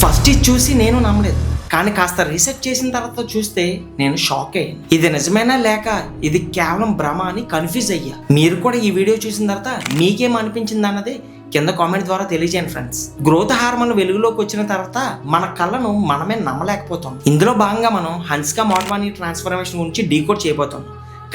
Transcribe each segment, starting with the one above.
First ఇది చూసి నేను నమ్మలేదు, కానీ కాస్త రీసెర్చ్ చేసిన తర్వాత చూస్తే నేను షాక్ అయ్యాను. ఇది నిజమేనా లేక ఇది కేవలం భ్రమ అని కన్ఫ్యూజ్ అయ్యా. మీరు కూడా ఈ వీడియో చూసిన తర్వాత మీకేం అనిపించింది అన్నది కింద కామెంట్ ద్వారా తెలియజేయండి ఫ్రెండ్స్. గ్రోత్ హార్మోన్ వెలుగులోకి వచ్చిన తర్వాత మన కళ్ళను మనమే నమ్మలేకపోతాం. ఇందులో భాగంగా మనం హన్సికా మోట్వానీ ట్రాన్స్ఫర్మేషన్ గురించి డీకోడ్ చేయబోతాం.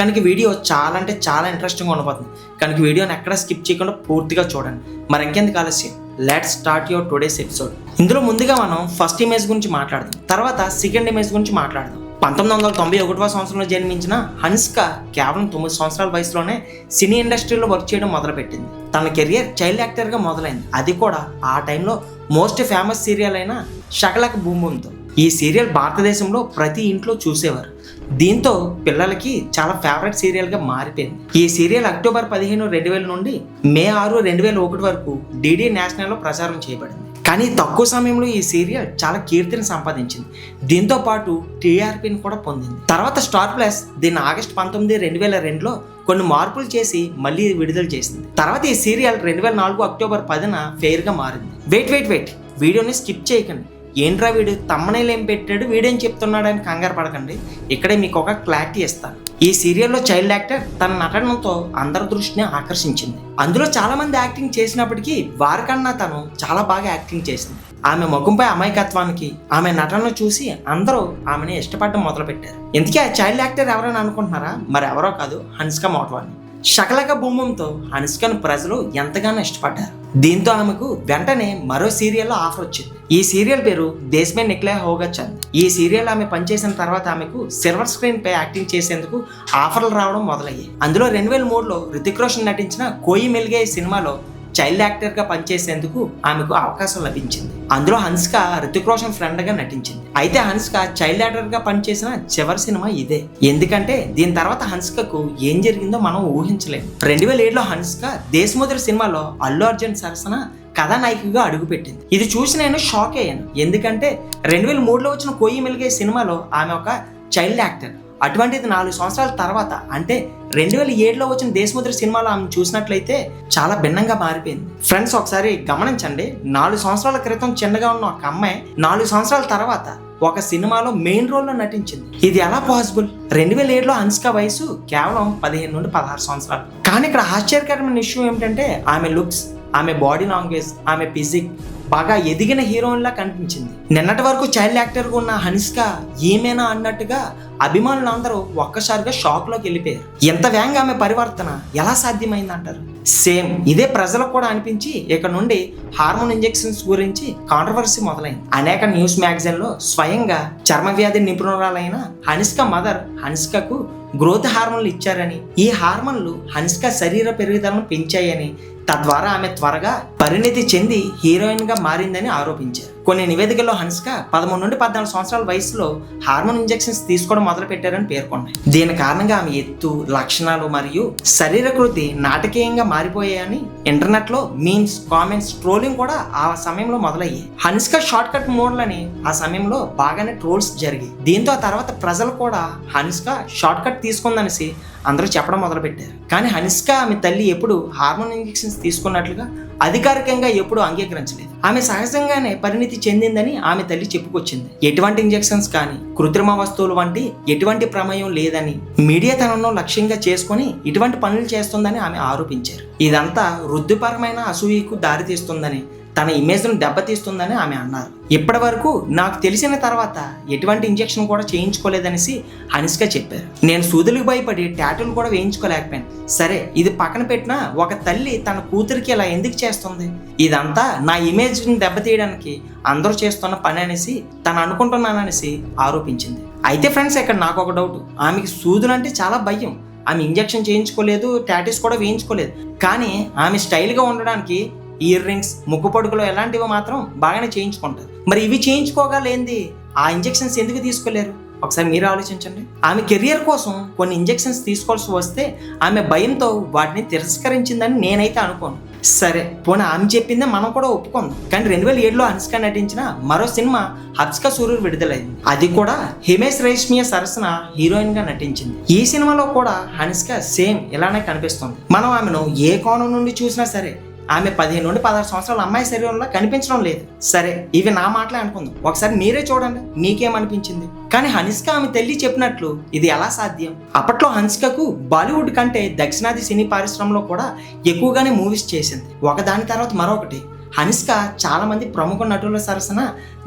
కనుక వీడియో చాలా అంటే చాలా ఇంట్రెస్టింగ్గా ఉండబోతుంది. కనుక వీడియోని ఎక్కడ స్కిప్ చేయకుండా పూర్తిగా చూడండి. మరి ఇంకెందుకు ఆలస్యం, let's start your today's episode. ఇందులో ముందుగా మనం ఫస్ట్ ఇమేజ్ గురించి మాట్లాడదాం, తర్వాత సెకండ్ ఇమేజ్ గురించి మాట్లాడదాం. 1991వ సంవత్సరంలో జన్మించిన హన్సికా కేవలం 9 సంవత్సరాల వయసులోనే సినీ ఇండస్ట్రీలో వర్క్ చేయడం మొదలుపెట్టింది. తన కెరియర్ చైల్డ్ యాక్టర్గా మొదలైంది, అది కూడా ఆ టైంలో మోస్ట్ ఫేమస్ సీరియల్ అయిన షకలక బూమ్ బూమ్తో. ఈ సీరియల్ భారతదేశంలో ప్రతి ఇంట్లో చూసేవారు. దీంతో పిల్లలకి చాలా ఫేవరెట్ సీరియల్గా మారిపోయింది. ఈ సీరియల్ అక్టోబర్ 15, 2000 నుండి మే 6, 2001 వరకు డిడి నేషనల్లో ప్రచారం చేయబడింది. కానీ తక్కువ సమయంలో ఈ సీరియల్ చాలా కీర్తిని సంపాదించింది. దీంతో పాటు టీఆర్పీని కూడా పొందింది. తర్వాత స్టార్ ప్లస్ దీన్ని ఆగస్టు 19, 2002లో కొన్ని మార్పులు చేసి మళ్ళీ విడుదల చేసింది. తర్వాత ఈ సీరియల్ 2004 అక్టోబర్ 10న ఫెయిర్గా మారింది. వెయిట్ వీడియోని స్కిప్ చేయకండి. ఏంట్రా వీడు తమ్మనేలు ఏం పెట్టాడు, వీడేం చెప్తున్నాడని కంగారు పడకండి. ఇక్కడే మీకు ఒక క్లారిటీ ఇస్తాను. ఈ సీరియల్లో చైల్డ్ యాక్టర్ తన నటనతో అందరి దృష్టిని ఆకర్షించింది. అందులో చాలా మంది యాక్టింగ్ చేసినప్పటికీ వారికన్నా తను చాలా బాగా యాక్టింగ్ చేసింది. ఆమె ముఖంపై అమాయకత్వానికి ఆమె నటనను చూసి అందరూ ఆమెను ఇష్టపడడం మొదలుపెట్టారు. ఇంతకీ ఆ చైల్డ్ యాక్టర్ ఎవరైనా అనుకుంటున్నారా? మరి ఎవరో కాదు, హన్సికా మోట్వానీ. షకలక బూమ్ బూమ్తో హన్సికాను ప్రజలు ఎంతగానో ఇష్టపడ్డారు. దీంతో ఆమెకు వెంటనే మరో సీరియల్లో ఆఫర్ వచ్చింది. ఈ సీరియల్ పేరు దేశ్ మే నిక్లే హోగా చంద్. ఈ సీరియల్ ఆమె పనిచేసిన తర్వాత ఆమెకు సిల్వర్ స్క్రీన్ పై యాక్టింగ్ చేసేందుకు ఆఫర్లు రావడం మొదలయ్యాయి. అందులో 2003లో రితిక్ రోషన్ నటించిన కోయి మిల్ గయే సినిమాలో చైల్డ్ యాక్టర్గా పనిచేసేందుకు ఆమెకు అవకాశం లభించింది. అందులో హన్సికా రితిక్ రోషన్ ఫ్రెండ్గా నటించింది. అయితే హన్సికా చైల్డ్ యాక్టర్గా పనిచేసిన చివరి సినిమా ఇదే. ఎందుకంటే దీని తర్వాత హన్సికాకు ఏం జరిగిందో మనం ఊహించలేము. 2007లో హన్సికా దేశముద్ర సినిమాలో అల్లు అర్జున్ సరసన కథానాయికగా అడుగుపెట్టింది. ఇది చూసి నేను షాక్ అయ్యాను. ఎందుకంటే 2003లో వచ్చిన కోయి మిల్ గయే సినిమాలో ఆమె ఒక చైల్డ్ యాక్టర్. అటువంటిది 4 సంవత్సరాల తర్వాత అంటే 2007లో వచ్చిన దేశముద్ర సినిమాలో ఆమె చూసినట్లయితే చాలా భిన్నంగా మారిపోయింది. ఫ్రెండ్స్ ఒకసారి గమనించండి, 4 సంవత్సరాల క్రితం చిన్నగా ఉన్న ఒక అమ్మాయి 4 సంవత్సరాల తర్వాత ఒక సినిమాలో మెయిన్ రోల్లో నటించింది. ఇది ఎలా పాసిబుల్? 2007లో హన్సికా వయసు కేవలం 15 నుండి 16 సంవత్సరాలు. కానీ ఇక్కడ ఆశ్చర్యకరమైన విషయం ఏమిటంటే ఆమె లుక్స్, ఆమె బాడీ లాంగ్వేజ్, ఆమె ఫిజిక్ బాగా ఎదిగిన హీరోయిన్ లా కనిపించింది. నిన్నటి వరకు చైల్డ్ యాక్టర్గా ఉన్న హన్సికా ఏమైనా అన్నట్టుగా అభిమానులు అందరూ ఒక్కసారిగా షాక్ లోకి వెళ్ళిపోయారు. ఎంత వేగంగా ఆమె పరివర్తన ఎలా సాధ్యమైంది అంటారు? సేమ్ ఇదే ప్రజలకు కూడా అనిపించి ఇక నుండి హార్మోన్ ఇంజెక్షన్స్ గురించి కాంట్రవర్సీ మొదలైంది. అనేక న్యూస్ మ్యాగజైన్లో స్వయంగా చర్మ వ్యాధి నిపుణురాలైన హన్సికా మదర్ హన్సికాకు గ్రోత్ హార్మోన్లు ఇచ్చారని, ఈ హార్మోన్లు హన్సికా శరీర పెరుగుదలను పెంచాయని, తద్వారా ఆమె త్వరగా పరిణితి చెంది హీరోయిన్ గా మారిందని ఆరోపించారు. కొన్ని నివేదికల్లో హన్సికా 13 నుండి 14 సంవత్సరాల వయసులో హార్మోన్ ఇంజెక్షన్స్ తీసుకోవడం మొదలు పెట్టారని పేర్కొన్నాయి. దీని కారణంగా ఆమె ఎత్తు, లక్షణాలు మరియు శరీరకృతి నాటకీయంగా మారిపోయాయని ఇంటర్నెట్ లో మీమ్స్, కామెంట్స్, ట్రోలింగ్ కూడా ఆ సమయంలో మొదలయ్యాయి. హన్సికా షార్ట్ కట్ మోడలని ఆ సమయంలో బాగానే ట్రోల్స్ జరిగాయి. దీంతో ఆ తర్వాత ప్రజలు కూడా హన్సికా షార్ట్ కట్ తీసుకుందనేసి అందరూ చెప్పడం మొదలుపెట్టారు. కానీ హన్సికా ఆమె తల్లి ఎప్పుడు హార్మోన్ ఇంజెక్షన్స్ తీసుకున్నట్లుగా అధికారికంగా ఎప్పుడూ అంగీకరించలేదు. ఆమె సహజంగానే పరిణితి చెందిందని ఆమె తల్లి చెప్పుకొచ్చింది. ఎటువంటి ఇంజెక్షన్స్ కానీ కృత్రిమ వస్తువులు వంటి ఎటువంటి ప్రమేయం లేదని, మీడియా తనను లక్ష్యంగా చేసుకుని ఇటువంటి పనులు చేస్తుందని ఆమె ఆరోపించారు. ఇదంతా వృద్ధిపరమైన అసూయకు దారితీస్తుందని, తన ఇమేజ్ను దెబ్బతీస్తుందని ఆమె అన్నారు. ఇప్పటి వరకు నాకు తెలిసిన తర్వాత ఎటువంటి ఇంజెక్షన్ కూడా చేయించుకోలేదనేసి హన్సికా చెప్పారు. నేను సూదులకు భయపడి టాటూలు కూడా వేయించుకోలేకపోయాను. సరే ఇది పక్కన పెట్టినా ఒక తల్లి తన కూతురికి ఇలా ఎందుకు చేస్తుంది? ఇదంతా నా ఇమేజ్ని దెబ్బతీయడానికి అందరూ చేస్తున్న పని అనేసి తను అనుకుంటున్నాననేసి ఆరోపించింది. అయితే ఫ్రెండ్స్ ఇక్కడ నాకు ఒక డౌట్, ఆమెకి సూదులు అంటే చాలా భయం. ఆమె ఇంజెక్షన్ చేయించుకోలేదు, టాటూస్ కూడా వేయించుకోలేదు. కానీ ఆమె స్టైల్గా ఉండడానికి ఇయర్ రింగ్స్, ముక్కు పొడుగులు ఎలాంటివి మాత్రం బాగానే చేయించుకుంటారు. మరి ఇవి చేయించుకోగలేంది ఆ ఇంజెక్షన్స్ ఎందుకు తీసుకోలేరు? ఒకసారి మీరు ఆలోచించండి. ఆమె కెరియర్ కోసం కొన్ని ఇంజెక్షన్స్ తీసుకోవాల్సి వస్తే ఆమె భయంతో వాటిని తిరస్కరించిందని నేనైతే అనుకోను. సరే పోనీ ఆమె చెప్పిందే మనం కూడా ఒప్పుకుందాం. కానీ 2007లో హన్సికా నటించిన మరో సినిమా హబ్స్కా సూరూర్ విడుదలైంది. అది కూడా హిమేష్ రేష్మియా సరసన హీరోయిన్ గా నటించింది. ఈ సినిమాలో కూడా హన్సికా సేమ్ ఇలానే కనిపిస్తుంది. మనం ఆమెను ఏ కోణం నుండి చూసినా సరే ఆమె 15 నుండి 16 సంవత్సరాల అమ్మాయి శరీరంలో కనిపించడం లేదు. సరే, ఇవి నా మాటలే అనుకుందాం. ఒకసారి మీరే చూడండి, మీకేమనిపించింది? కానీ హన్సిక ఆమె తల్లి చెప్పినట్లు ఇది ఎలా సాధ్యం? అప్పట్లో హన్సికకు బాలీవుడ్ కంటే దక్షిణాది సినీ పరిశ్రమలో కూడా ఎక్కువగానే మూవీస్ చేసింది. ఒకదాని తర్వాత మరొకటి. హన్సిక చాలా మంది ప్రముఖ నటుల సరసన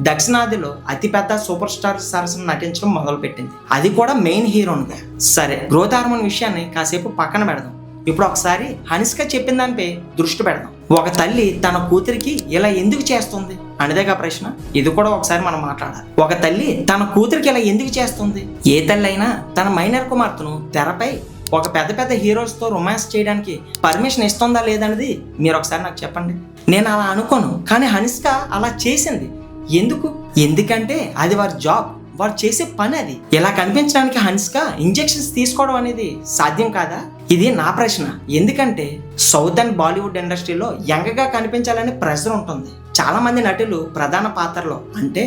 దక్షిణాదిలో అతిపెద్ద సూపర్ స్టార్ సరసన నటించడం మొదలుపెట్టింది, అది కూడా మెయిన్ హీరోయిన్గా. సరే, గ్రోత్ హార్మోన్ విషయాన్ని కాసేపు పక్కన పెడదాం. ఇప్పుడు ఒకసారి హన్సిక చెప్పిన దానిపై దృష్టి పెడదాం. ఒక తల్లి తన కూతురికి ఇలా ఎందుకు చేస్తుంది అనేదేగా ప్రశ్న. ఇది కూడా ఒకసారి మనం మాట్లాడాలి. ఒక తల్లి తన కూతురికి ఇలా ఎందుకు చేస్తుంది? ఏ తల్లి అయినా తన మైనర్ కుమార్తెను తెరపై ఒక పెద్ద పెద్ద హీరోస్తో రొమాన్స్ చేయడానికి పర్మిషన్ ఇస్తుందా లేదనేది మీరు ఒకసారి నాకు చెప్పండి. నేను అలా అనుకోను, కానీ హన్సిక అలా చేసింది. ఎందుకు? ఎందుకంటే అది వారి జాబ్, వారు చేసే పని అది. ఇలా కనిపించడానికి హన్సిక ఇంజెక్షన్స్ తీసుకోవడం అనేది సాధ్యం కాదా? ఇది నా ప్రశ్న. ఎందుకంటే సౌత్ అండ్ బాలీవుడ్ ఇండస్ట్రీలో యంగ్గా కనిపించాలని ప్రెషర్ ఉంటుంది. చాలా మంది నటులు ప్రధాన పాత్రలో అంటే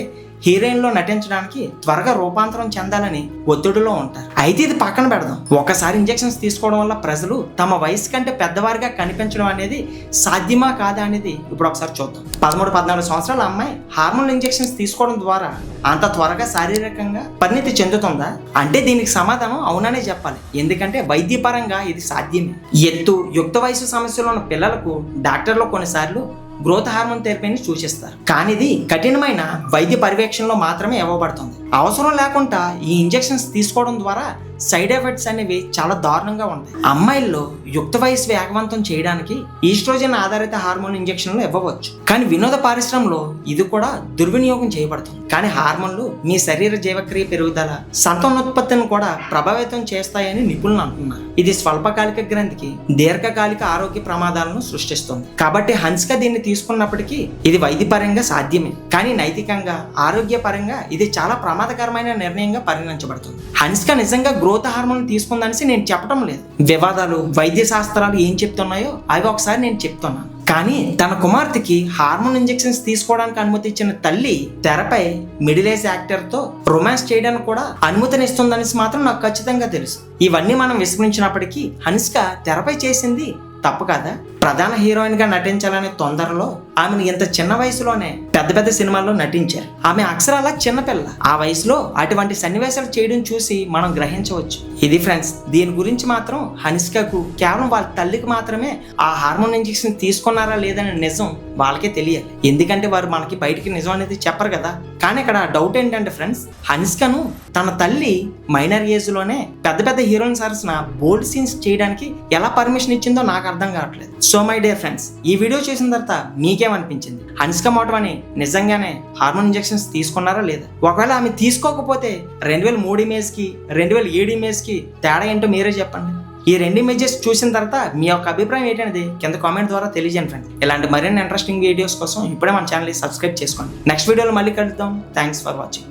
హీరోయిన్లో నటించడానికి త్వరగా రూపాంతరం చెందాలని ఒత్తిడిలో ఉంటారు. అయితే ఇది పక్కన పెడదాం. ఒకసారి ఇంజెక్షన్స్ తీసుకోవడం వల్ల ప్రజలు తమ వయసు కంటే పెద్దవారిగా కనిపించడం అనేది సాధ్యమా కాదా అనేది ఇప్పుడు ఒకసారి చూద్దాం. 13-14 సంవత్సరాల అమ్మాయి హార్మోన్ ఇంజెక్షన్స్ తీసుకోవడం ద్వారా అంత త్వరగా శారీరకంగా పరిణితి చెందుతుందా అంటే దీనికి సమాధానం అవుననే చెప్పాలి. ఎందుకంటే వైద్యపరంగా ఇది సాధ్యమే. ఎత్తు, యుక్త వయసు సమస్యలు ఉన్న పిల్లలకు డాక్టర్లు కొన్నిసార్లు గ్రోత్ హార్మోన్ థెరపీని సూచిస్తారు, కానీ ఇది కఠినమైన వైద్య పర్యవేక్షణలో మాత్రమే ఇవ్వబడుతుంది. అవసరం లేకుండా ఈ ఇంజెక్షన్స్ తీసుకోవడం ద్వారా సైడ్ ఎఫెక్ట్స్ అనేవి చాలా దారుణంగా ఉంటాయి. అమ్మాయిల్లో యుక్త వయసు వేగవంతం చేయడానికి ఈస్ట్రోజన్ ఆధారిత హార్మోన్ ఇంజెక్షన్లు ఇవ్వవచ్చు, కానీ వినోద పరిశ్రమలో ఇది కూడా దుర్వినియోగం చేయబడుతుంది. కానీ హార్మోన్లు మీ శరీర జీవక్రియ పెరుగుదల, సంతానోత్పత్తిని కూడా ప్రభావితం చేస్తాయని నిపుణులు అంటున్నారు. ఇది స్వల్పకాలిక గ్రంథికి దీర్ఘకాలిక ఆరోగ్య ప్రమాదాలను సృష్టిస్తుంది. కాబట్టి హన్సిక దీన్ని తీసుకున్నప్పటికీ ఇది వైద్యపరంగా సాధ్యమే, కానీ నైతికంగా, ఆరోగ్యపరంగా ఇది చాలా ప్రమాదకరమైన నిర్ణయంగా పరిగణించబడుతుంది. హన్సిక నిజంగా గ్రోత్ హార్మోన్ తీసుకుందనేసి నేను చెప్పడం లేదు. వివాదాలు, వైద్య శాస్త్రాలు ఏం చెప్తున్నాయో అవి ఒకసారి నేను చెప్తున్నాను. కానీ తన కుమార్తెకి హార్మోన్ ఇంజెక్షన్స్ తీసుకోవడానికి అనుమతి ఇచ్చిన తల్లి తెరపై మిడిల్ ఏజ్ యాక్టర్తో రొమాన్స్ చేయడానికి కూడా అనుమతినిస్తుందనేసి మాత్రం నాకు ఖచ్చితంగా తెలుసు. ఇవన్నీ మనం విస్మరించినప్పటికీ హన్సిక తెరపై చేసింది తప్పు కదా? ప్రధాన హీరోయిన్ గా నటించాలనే తొందరలో ఆమెను ఇంత చిన్న వయసులోనే పెద్ద పెద్ద సినిమాల్లో నటించారు. ఆమె అక్షరాల చిన్నపిల్ల. ఆ వయసులో అటువంటి సన్నివేశాలు చేయడం చూసి మనం గ్రహించవచ్చు. ఇది ఫ్రెండ్స్, దీని గురించి మాత్రం హన్సికకు కేవలం వాళ్ళ తల్లికి మాత్రమే ఆ హార్మోన్ ఇంజెక్షన్ తీసుకున్నారా లేదనే నిజం వాళ్ళకే తెలియాలి. ఎందుకంటే వారు మనకి బయటికి నిజం అనేది చెప్పరు కదా. కానీ ఇక్కడ డౌట్ ఏంటంటే ఫ్రెండ్స్, హన్సికను తన తల్లి మైనర్ ఏజ్ లోనే పెద్ద పెద్ద హీరోయిన్ సరసన బోల్డ్ సీన్స్ చేయడానికి ఎలా పర్మిషన్ ఇచ్చిందో నాకు అర్థం కావట్లేదు. సో మై డియర్ ఫ్రెండ్స్, ఈ వీడియో చేసిన తర్వాత మీకేమనిపించింది? హన్సిక మోటవాని నిజంగానే హార్మోన్ ఇంజెక్షన్స్ తీసుకున్నారా లేదా? ఒకవేళ ఆమె తీసుకోకపోతే 2003 ఇమేజ్ కి 2007 ఇమేజ్ కి తేడా ఏంటో మీరే చెప్పండి. ఈ 2 ఇమేజెస్ చూసిన తర్వాత మీ యొక్క అభిప్రాయం ఏంటనేది కింద కామెంట్ ద్వారా తెలియజేయండి ఫ్రెండ్స్. ఇలాంటి మరిన్ని ఇంట్రెస్టింగ్ వీడియోస్ కోసం ఇప్పుడే మన ఛానల్ సబ్స్క్రైబ్ చేసుకోండి. నెక్స్ట్ వీడియోలో మళ్ళీ కలుద్దాం. Thanks for watching.